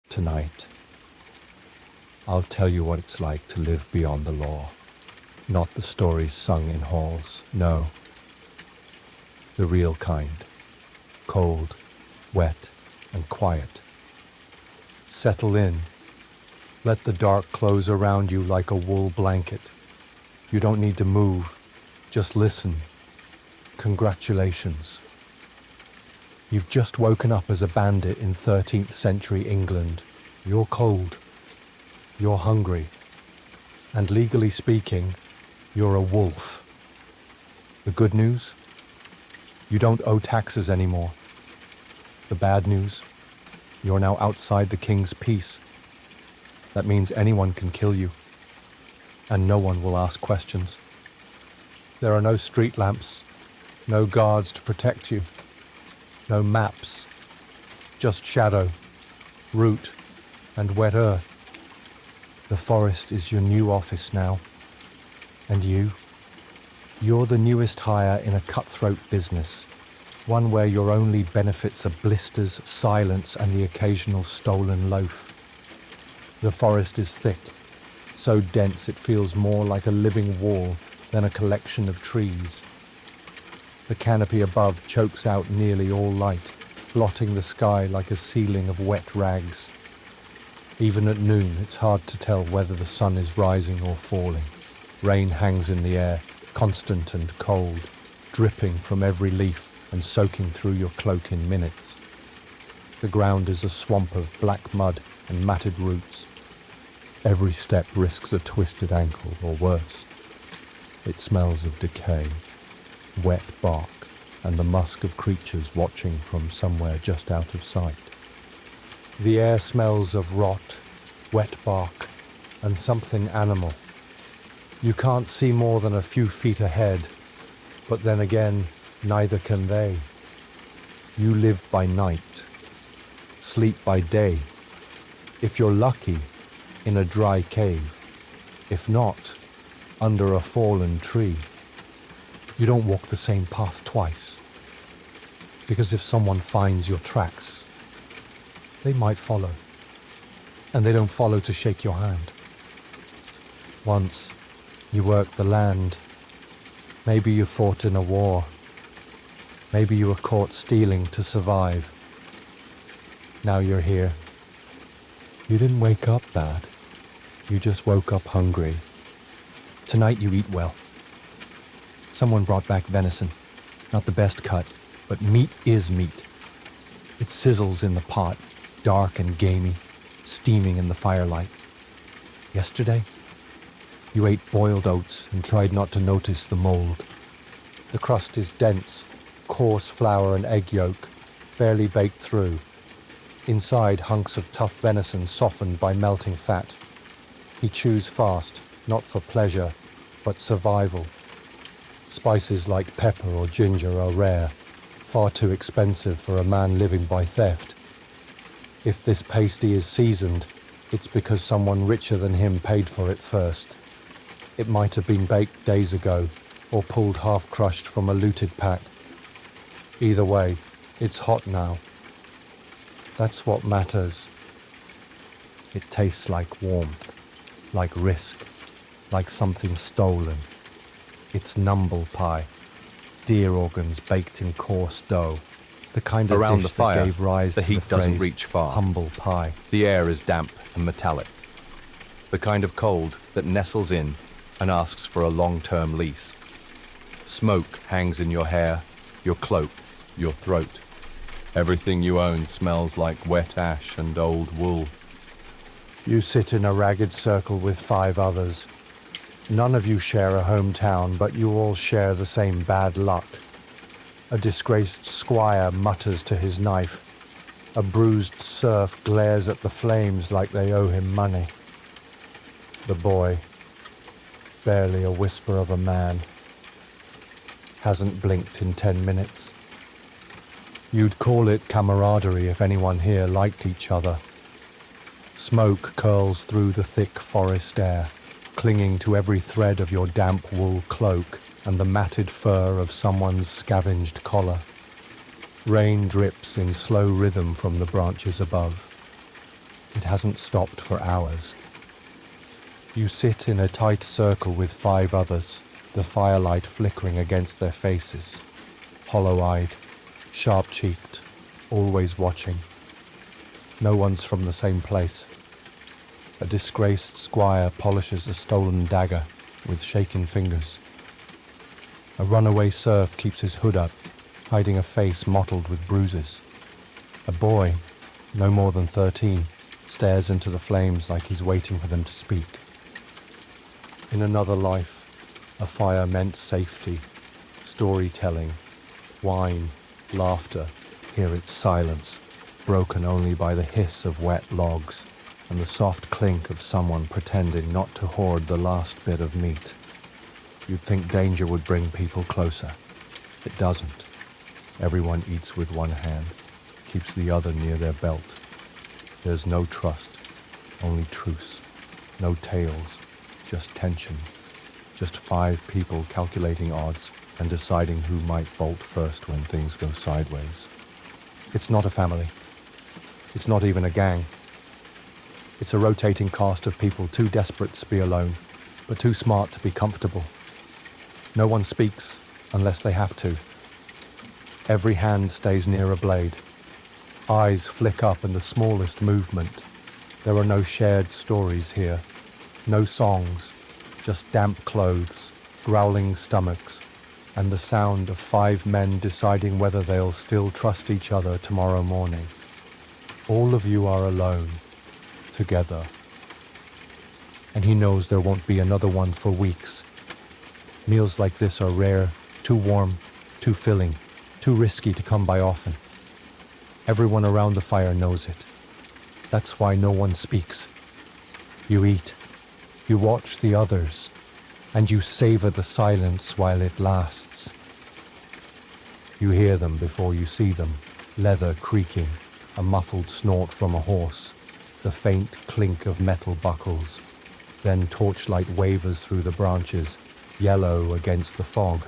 Tonight, I'll tell you what it's like to live beyond the law. Not the stories sung in halls, no. The real kind. Cold, wet, and quiet. Settle in. Let the dark close around you like a wool blanket. You don't need to move. Just listen. Congratulations. You've just woken up as a bandit in 13th century England. You're cold. You're hungry. And legally speaking, you're a wolf. The good news? You don't owe taxes anymore. The bad news? You're now outside the king's peace. That means anyone can kill you. And no one will ask questions. There are no street lamps, no guards to protect you, no maps, just shadow, root, and wet earth. The forest is your new office now. And you're the newest hire in a cutthroat business, one where your only benefits are blisters, silence, and the occasional stolen loaf. The forest is thick, so dense it feels more like a living wall than a collection of trees. The canopy above chokes out nearly all light, blotting the sky like a ceiling of wet rags. Even at noon, it's hard to tell whether the sun is rising or falling. Rain hangs in the air, constant and cold, dripping from every leaf and soaking through your cloak in minutes. The ground is a swamp of black mud and matted roots. Every step risks a twisted ankle or worse. It smells of decay, wet bark, and the musk of creatures watching from somewhere just out of sight. The air smells of rot, wet bark, and something animal. You can't see more than a few feet ahead, but then again, neither can they. You live by night, sleep by day. If you're lucky, in a dry cave. If not, under a fallen tree. You don't walk the same path twice. Because if someone finds your tracks, they might follow. And they don't follow to shake your hand. Once, you worked the land. Maybe you fought in a war. Maybe you were caught stealing to survive. Now you're here. You didn't wake up bad. You just woke up hungry. Tonight you eat well. Someone brought back venison. Not the best cut, but meat is meat. It sizzles in the pot, dark and gamey, steaming in the firelight. Yesterday, you ate boiled oats and tried not to notice the mold. The crust is dense, coarse flour and egg yolk, barely baked through. Inside, hunks of tough venison softened by melting fat. He chews fast, not for pleasure, but survival. Spices like pepper or ginger are rare, far too expensive for a man living by theft. If this pasty is seasoned, it's because someone richer than him paid for it first. It might have been baked days ago, or pulled half-crushed from a looted pack. Either way, it's hot now. That's what matters. It tastes like warmth, like risk, like something stolen. It's numble pie, deer organs baked in coarse dough, the kind of Around dish the fire, that gave rise the to heat the doesn't phrase reach far. humble pie. The air is damp and metallic. The kind of cold that nestles in and asks for a long-term lease. Smoke hangs in your hair, your cloak, your throat. Everything you own smells like wet ash and old wool. You sit in a ragged circle with 5 others. None of you share a hometown, but you all share the same bad luck. A disgraced squire mutters to his knife. A bruised serf glares at the flames like they owe him money. The boy, barely a whisper of a man, hasn't blinked in 10 minutes. You'd call it camaraderie if anyone here liked each other. Smoke curls through the thick forest air, clinging to every thread of your damp wool cloak and the matted fur of someone's scavenged collar. Rain drips in slow rhythm from the branches above. It hasn't stopped for hours. You sit in a tight circle with 5 others, the firelight flickering against their faces, hollow-eyed, sharp-cheeked, always watching. No one's from the same place. A disgraced squire polishes a stolen dagger with shaking fingers. A runaway serf keeps his hood up, hiding a face mottled with bruises. A boy, no more than 13, stares into the flames like he's waiting for them to speak. In another life, a fire meant safety, storytelling, wine, laughter. Here it's silence, broken only by the hiss of wet logs and the soft clink of someone pretending not to hoard the last bit of meat. You'd think danger would bring people closer. It doesn't. Everyone eats with one hand, keeps the other near their belt. There's no trust, only truce. No tales, just tension. Just 5 people calculating odds and deciding who might bolt first when things go sideways. It's not a family. It's not even a gang. It's a rotating cast of people too desperate to be alone, but too smart to be comfortable. No one speaks unless they have to. Every hand stays near a blade. Eyes flick up in the smallest movement. There are no shared stories here. No songs, just damp clothes, growling stomachs, and the sound of 5 men deciding whether they'll still trust each other tomorrow morning. All of you are alone, together. And he knows there won't be another one for weeks. Meals like this are rare, too warm, too filling, too risky to come by often. Everyone around the fire knows it. That's why no one speaks. You eat, you watch the others, and you savor the silence while it lasts. You hear them before you see them, leather creaking, a muffled snort from a horse, the faint clink of metal buckles. Then torchlight wavers through the branches, yellow against the fog.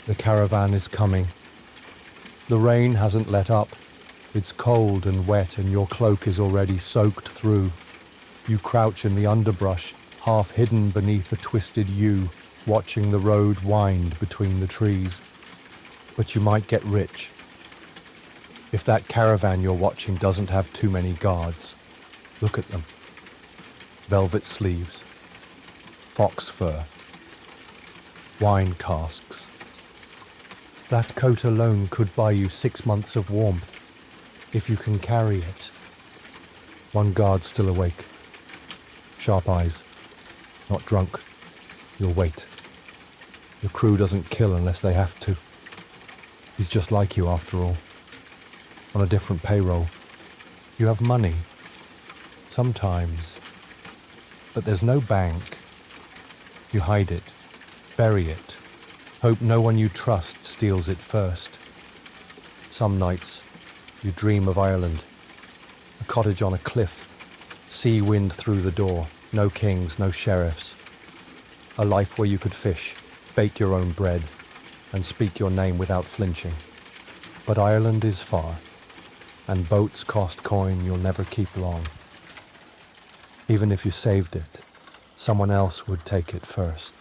The caravan is coming. The rain hasn't let up. It's cold and wet and your cloak is already soaked through. You crouch in the underbrush, half hidden beneath a twisted yew, watching the road wind between the trees. But you might get rich. If that caravan you're watching doesn't have too many guards, look at them. Velvet sleeves, fox fur, wine casks. That coat alone could buy you 6 months of warmth, if you can carry it. One guard still awake. Sharp eyes, not drunk. You'll wait. The crew doesn't kill unless they have to. He's just like you after all. On a different payroll. You have money. Sometimes. But there's no bank. You hide it. Bury it. Hope no one you trust steals it first. Some nights, you dream of Ireland. A cottage on a cliff. Sea wind through the door. No kings, no sheriffs. A life where you could fish, bake your own bread, and speak your name without flinching. But Ireland is far, and boats cost coin you'll never keep long. Even if you saved it, someone else would take it first.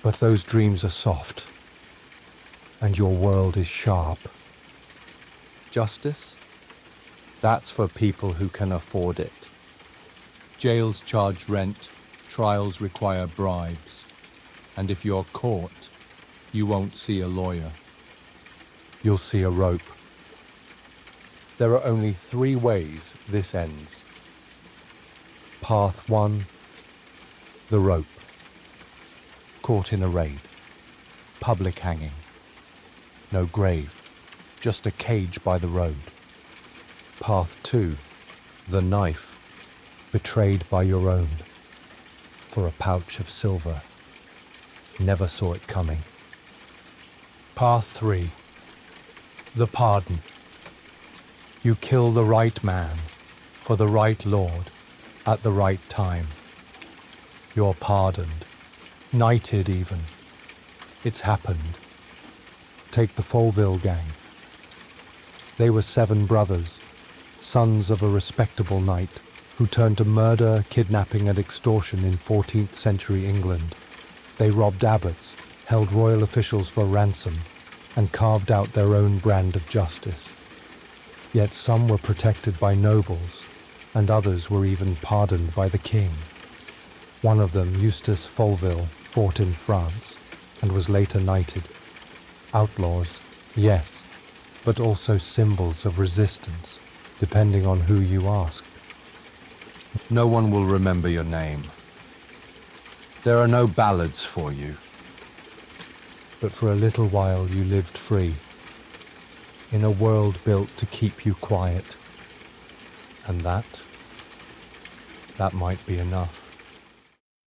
But those dreams are soft, and your world is sharp. Justice? That's for people who can afford it. Jails charge rent, trials require bribes, and if you're caught, you won't see a lawyer. You'll see a rope. There are only 3 ways this ends. Path 1, the rope. Caught in a raid. Public hanging. No grave, just a cage by the road. Path 2, the knife. Betrayed by your own. For a pouch of silver. Never saw it coming. Path 3, the pardon. You kill the right man, for the right lord, at the right time. You're pardoned, knighted even. It's happened. Take the Folville gang. They were 7 brothers, sons of a respectable knight who turned to murder, kidnapping and extortion in 14th century England. They robbed abbots, held royal officials for ransom, and carved out their own brand of justice. Yet some were protected by nobles, and others were even pardoned by the king. One of them, Eustace Folville, fought in France and was later knighted. Outlaws, yes, but also symbols of resistance, depending on who you asked. No one will remember your name. There are no ballads for you. But for a little while you lived free, in a world built to keep you quiet. And that might be enough.